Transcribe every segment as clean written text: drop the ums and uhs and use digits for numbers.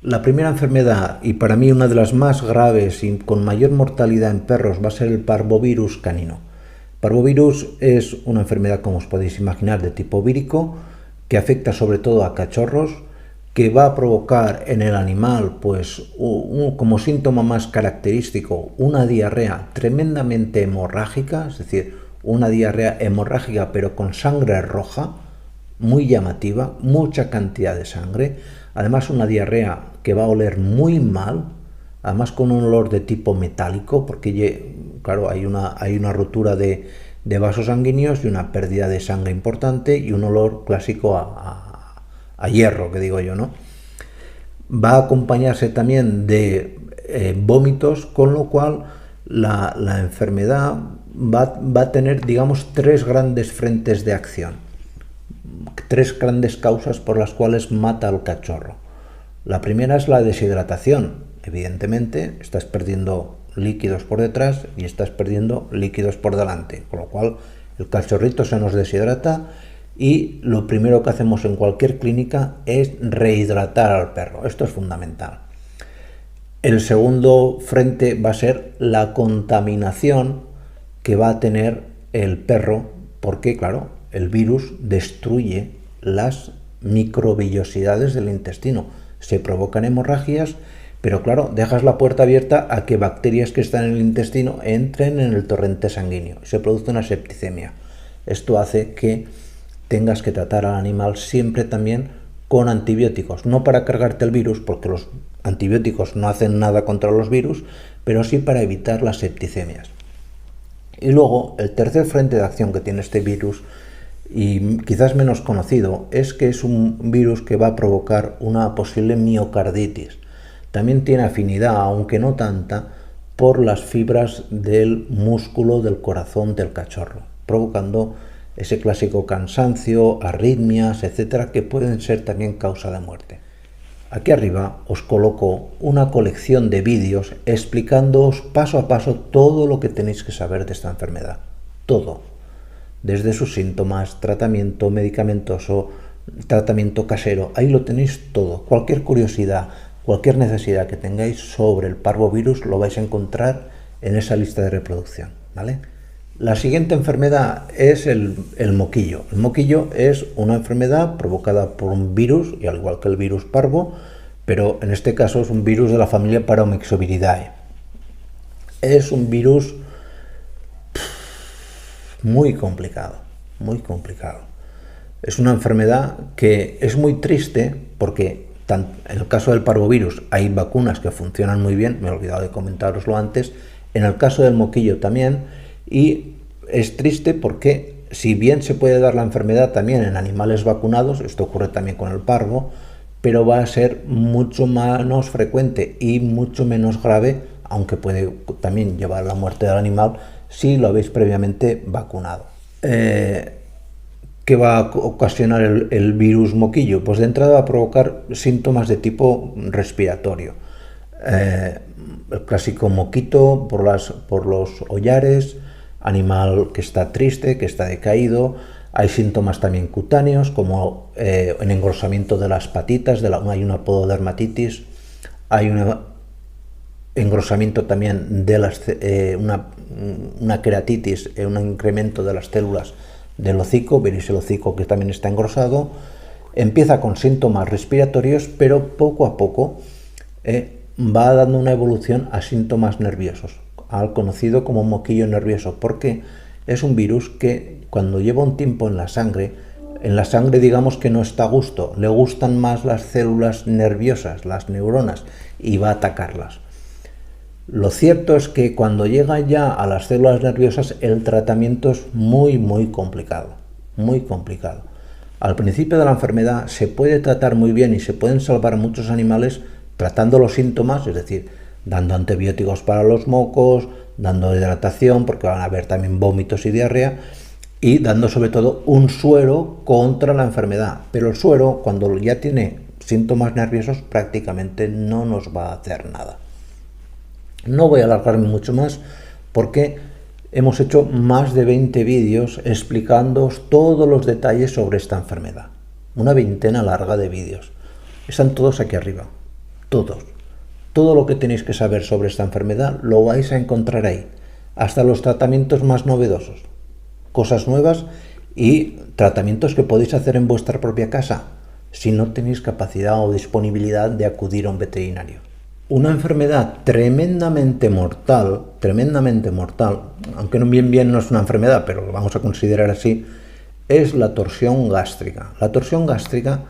La primera enfermedad, y para mí una de las más graves y con mayor mortalidad en perros, va a ser el parvovirus canino. Parvovirus es una enfermedad, como os podéis imaginar, de tipo vírico, que afecta sobre todo a cachorros, que va a provocar en el animal, pues, como síntoma más característico, una diarrea tremendamente hemorrágica, es decir, una diarrea hemorrágica pero con sangre roja, muy llamativa, mucha cantidad de sangre, además una diarrea que va a oler muy mal, además con un olor de tipo metálico, porque claro, hay una rotura de vasos sanguíneos y una pérdida de sangre importante y un olor clásico a hierro, que digo yo, ¿no? Va a acompañarse también de vómitos, con lo cual la enfermedad va a tener, digamos, tres grandes frentes de acción, tres grandes causas por las cuales mata al cachorro. La primera es la deshidratación. Evidentemente, estás perdiendo líquidos por detrás y estás perdiendo líquidos por delante, con lo cual el cachorrito se nos deshidrata y lo primero que hacemos en cualquier clínica es rehidratar al perro. Esto es fundamental. El segundo frente va a ser la contaminación que va a tener el perro, porque claro, el virus destruye las microvellosidades del intestino. Se provocan hemorragias, pero claro, dejas la puerta abierta a que bacterias que están en el intestino entren en el torrente sanguíneo. Se produce una septicemia. Esto hace que tengas que tratar al animal siempre también con antibióticos, no para cargarte el virus, porque los antibióticos no hacen nada contra los virus, pero sí para evitar las septicemias. Y luego, el tercer frente de acción que tiene este virus, y quizás menos conocido, es que es un virus que va a provocar una posible miocarditis. También tiene afinidad, aunque no tanta, por las fibras del músculo del corazón del cachorro, provocando ese clásico cansancio, arritmias, etcétera, que pueden ser también causa de muerte. Aquí arriba os coloco una colección de vídeos explicándoos paso a paso todo lo que tenéis que saber de esta enfermedad. Todo. Desde sus síntomas, tratamiento medicamentoso, tratamiento casero. Ahí lo tenéis todo. Cualquier curiosidad, cualquier necesidad que tengáis sobre el parvovirus lo vais a encontrar en esa lista de reproducción, ¿vale? La siguiente enfermedad es el moquillo. El moquillo es una enfermedad provocada por un virus, y al igual que el virus parvo, pero en este caso es un virus de la familia Paramyxoviridae. Es un virus muy complicado, muy complicado. Es una enfermedad que es muy triste porque en el caso del parvovirus hay vacunas que funcionan muy bien, me he olvidado de comentároslo antes, en el caso del moquillo también. Y es triste porque si bien se puede dar la enfermedad también en animales vacunados, esto ocurre también con el parvo, pero va a ser mucho menos frecuente y mucho menos grave, aunque puede también llevar a la muerte del animal si lo habéis previamente vacunado. ¿Qué va a ocasionar el virus moquillo? Pues de entrada va a provocar síntomas de tipo respiratorio. El clásico moquito por los hollares, animal que está triste, que está decaído. Hay síntomas también cutáneos, como el engrosamiento de las patitas, hay una pododermatitis, hay un engrosamiento también de una queratitis, un incremento de las células del hocico, veréis el hocico que también está engrosado. Empieza con síntomas respiratorios, pero poco a poco va dando una evolución a síntomas nerviosos, al conocido como moquillo nervioso, porque es un virus que cuando lleva un tiempo en la sangre digamos que no está a gusto, le gustan más las células nerviosas, las neuronas, y va a atacarlas. Lo cierto es que cuando llega ya a las células nerviosas el tratamiento es muy complicado, muy complicado. Al principio de la enfermedad se puede tratar muy bien y se pueden salvar muchos animales tratando los síntomas, es decir, dando antibióticos para los mocos, dando hidratación, porque van a haber también vómitos y diarrea, y dando sobre todo un suero contra la enfermedad. Pero el suero, cuando ya tiene síntomas nerviosos, prácticamente no nos va a hacer nada. No voy a alargarme mucho más porque hemos hecho más de 20 vídeos explicándoos todos los detalles sobre esta enfermedad. Una veintena larga de vídeos. Están todos aquí arriba. todos. Todo lo que tenéis que saber sobre esta enfermedad lo vais a encontrar ahí, hasta los tratamientos más novedosos, cosas nuevas y tratamientos que podéis hacer en vuestra propia casa si no tenéis capacidad o disponibilidad de acudir a un veterinario. Una enfermedad tremendamente mortal, aunque no bien no es una enfermedad, pero lo vamos a considerar así, es la torsión gástrica. La torsión gástrica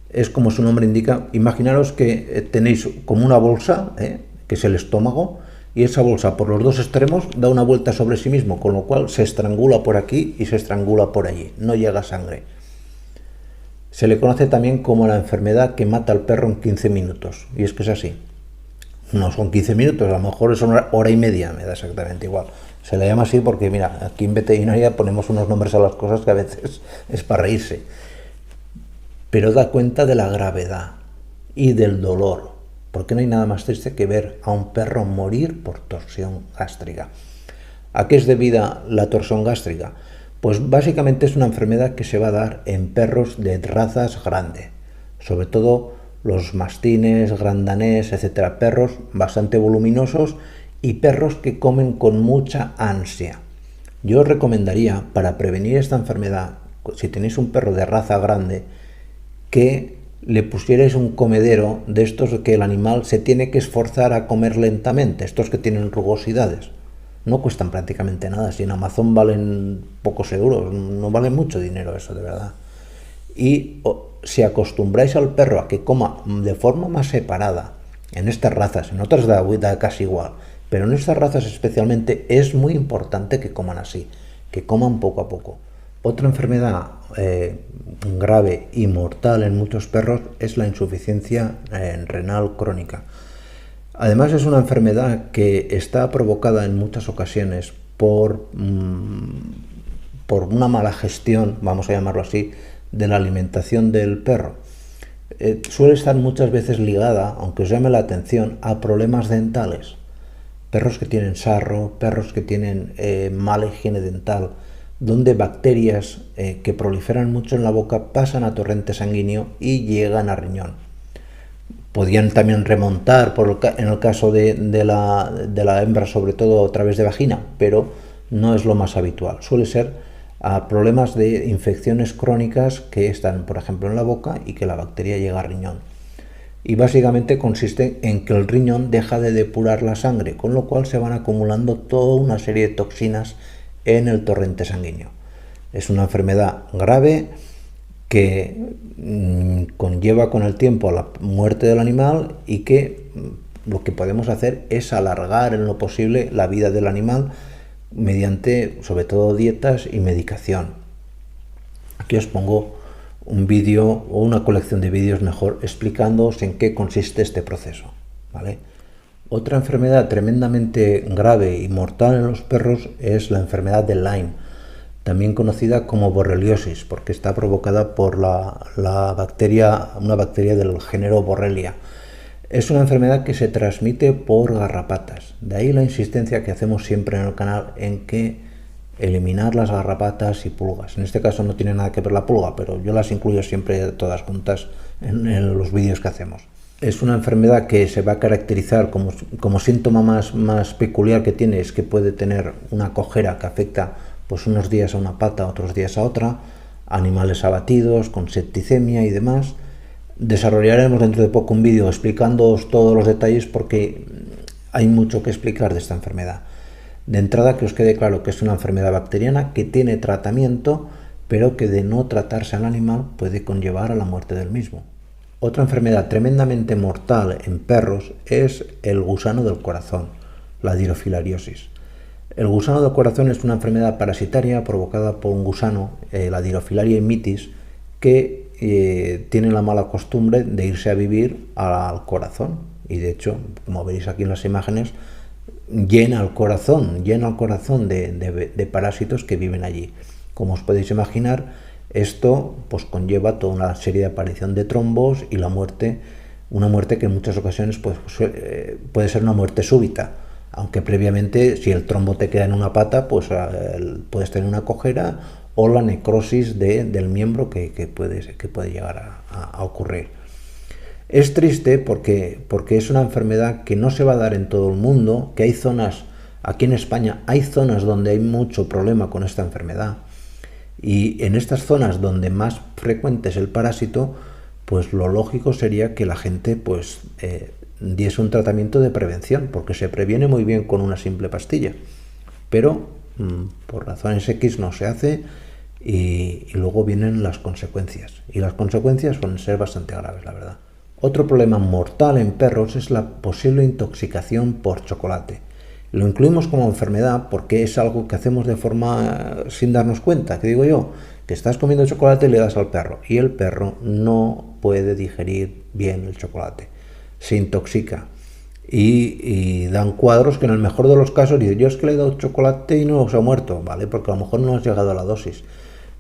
es, como su nombre indica, imaginaros que tenéis como una bolsa, que es el estómago, y esa bolsa por los dos extremos da una vuelta sobre sí mismo, con lo cual se estrangula por aquí y se estrangula por allí, no llega sangre. Se le conoce también como la enfermedad que mata al perro en 15 minutos, y es que es así. No son 15 minutos, a lo mejor es una hora y media, me da exactamente igual. Se le llama así porque, mira, aquí en veterinaria ponemos unos nombres a las cosas que a veces es para reírse. Pero da cuenta de la gravedad y del dolor, porque no hay nada más triste que ver a un perro morir por torsión gástrica. ¿A qué es debida la torsión gástrica? Pues básicamente es una enfermedad que se va a dar en perros de razas grandes, sobre todo los mastines, gran danés, etcétera, perros bastante voluminosos y perros que comen con mucha ansia. Yo os recomendaría, para prevenir esta enfermedad, si tenéis un perro de raza grande, que le pusierais un comedero de estos que el animal se tiene que esforzar a comer lentamente, estos que tienen rugosidades. No cuestan prácticamente nada, si en Amazon valen pocos euros, no vale mucho dinero eso, de verdad. Y si acostumbráis al perro a que coma de forma más separada, en estas razas, en otras da casi igual, pero en estas razas especialmente es muy importante que coman así, que coman poco a poco. Otra enfermedad grave y mortal en muchos perros es la insuficiencia renal crónica. Además es una enfermedad que está provocada en muchas ocasiones por una mala gestión, vamos a llamarlo así, de la alimentación del perro. Suele estar muchas veces ligada, aunque os llame la atención, a problemas dentales. Perros que tienen sarro, perros que tienen mala higiene dental, donde bacterias que proliferan mucho en la boca pasan a torrente sanguíneo y llegan a riñón. Podían también remontar, en el caso de la hembra, sobre todo a través de vagina, pero no es lo más habitual. Suele ser a problemas de infecciones crónicas que están, por ejemplo, en la boca y que la bacteria llega al riñón. Y básicamente consiste en que el riñón deja de depurar la sangre, con lo cual se van acumulando toda una serie de toxinas en el torrente sanguíneo. Es una enfermedad grave que conlleva con el tiempo la muerte del animal y que lo que podemos hacer es alargar en lo posible la vida del animal mediante, sobre todo, dietas y medicación. Aquí os pongo un vídeo o una colección de vídeos mejor explicándoos en qué consiste este proceso, ¿vale? Otra enfermedad tremendamente grave y mortal en los perros es la enfermedad de Lyme, también conocida como borreliosis, porque está provocada por una bacteria del género Borrelia. Es una enfermedad que se transmite por garrapatas. De ahí la insistencia que hacemos siempre en el canal en que eliminar las garrapatas y pulgas. En este caso no tiene nada que ver la pulga, pero yo las incluyo siempre todas juntas en los vídeos que hacemos. Es una enfermedad que se va a caracterizar como síntoma más peculiar que tiene, es que puede tener una cojera que afecta pues unos días a una pata, otros días a otra, animales abatidos, con septicemia y demás. Desarrollaremos dentro de poco un vídeo explicándoos todos los detalles porque hay mucho que explicar de esta enfermedad. De entrada, que os quede claro que es una enfermedad bacteriana que tiene tratamiento, pero que de no tratarse al animal puede conllevar a la muerte del mismo. Otra enfermedad tremendamente mortal en perros es el gusano del corazón, la dirofilariosis. El gusano del corazón es una enfermedad parasitaria provocada por un gusano, la Dirofilaria mitis, que tiene la mala costumbre de irse a vivir al corazón. Y de hecho, como veréis aquí en las imágenes, llena el corazón de parásitos que viven allí. Como os podéis imaginar, esto pues conlleva toda una serie de aparición de trombos y la muerte, una muerte que en muchas ocasiones pues, puede ser una muerte súbita, aunque previamente, si el trombo te queda en una pata, pues puedes tener una cojera o la necrosis del miembro que puede llegar a ocurrir. Es triste porque es una enfermedad que no se va a dar en todo el mundo, que hay zonas, aquí en España hay zonas donde hay mucho problema con esta enfermedad. Y en estas zonas donde más frecuente es el parásito, pues lo lógico sería que la gente pues diese un tratamiento de prevención, porque se previene muy bien con una simple pastilla. Pero por razones X no se hace y luego vienen las consecuencias. Y las consecuencias suelen ser bastante graves, la verdad. Otro problema mortal en perros es la posible intoxicación por chocolate. Lo incluimos como enfermedad porque es algo que hacemos de forma sin darnos cuenta, que digo yo, que estás comiendo chocolate y le das al perro y el perro no puede digerir bien el chocolate, se intoxica y dan cuadros que en el mejor de los casos dicen, yo es que le he dado chocolate y no se ha muerto, ¿vale? Porque a lo mejor no has llegado a la dosis,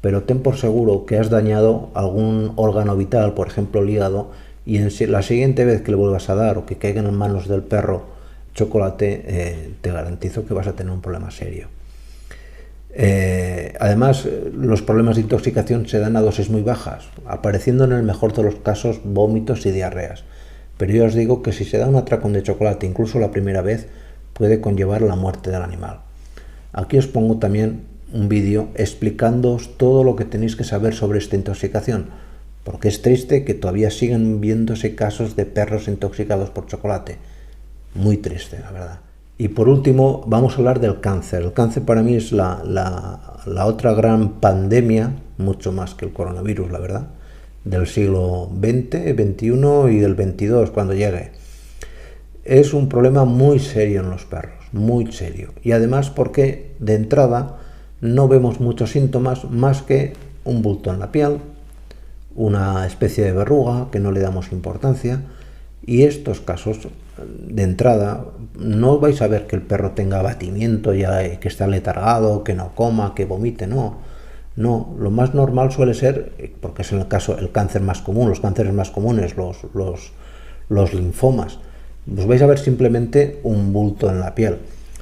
pero ten por seguro que has dañado algún órgano vital, por ejemplo el hígado, y la siguiente vez que le vuelvas a dar o que caigan en manos del perro chocolate, te garantizo que vas a tener un problema serio. Además, los problemas de intoxicación se dan a dosis muy bajas, apareciendo en el mejor de los casos vómitos y diarreas. Pero yo os digo que si se da un atracón de chocolate, incluso la primera vez, puede conllevar la muerte del animal. Aquí os pongo también un vídeo explicándoos todo lo que tenéis que saber sobre esta intoxicación, porque es triste que todavía sigan viéndose casos de perros intoxicados por chocolate. Muy triste, la verdad. Y por último, vamos a hablar del cáncer. El cáncer para mí es la otra gran pandemia, mucho más que el coronavirus, la verdad, del siglo XX, XXI y del XXII, cuando llegue. Es un problema muy serio en los perros, muy serio. Y además porque, de entrada, no vemos muchos síntomas más que un bulto en la piel, una especie de verruga que no le damos importancia, y estos casos, de entrada, no vais a ver que el perro tenga abatimiento, ya que está letargado, que no coma, que vomite, no. No, lo más normal suele ser, porque es en el caso el cáncer más común, los cánceres más comunes, los linfomas, pues vais a ver simplemente un bulto en la piel.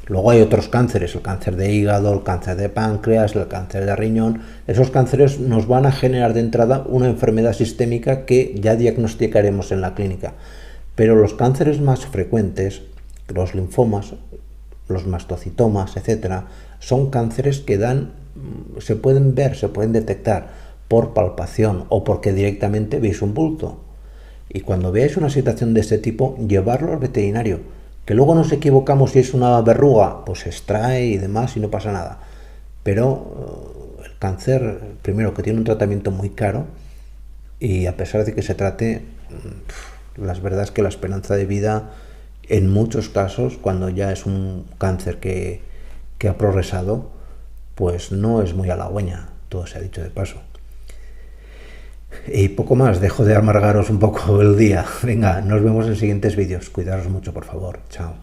Luego hay otros cánceres, el cáncer de hígado, el cáncer de páncreas, el cáncer de riñón. Esos cánceres nos van a generar de entrada una enfermedad sistémica que ya diagnosticaremos en la clínica. Pero los cánceres más frecuentes, los linfomas, los mastocitomas, etcétera, son cánceres que se pueden ver, se pueden detectar por palpación o porque directamente veis un bulto. Y cuando veáis una situación de este tipo, llevarlo al veterinario. Que luego nos equivocamos si es una verruga, pues se extrae y demás y no pasa nada. Pero el cáncer, primero que tiene un tratamiento muy caro y a pesar de que se trate, la verdad es que la esperanza de vida en muchos casos, cuando ya es un cáncer que ha progresado, pues no es muy halagüeña, todo se ha dicho de paso. Y poco más, dejo de amargaros un poco el día. Venga, nos vemos en siguientes vídeos. Cuidaros mucho, por favor. Chao.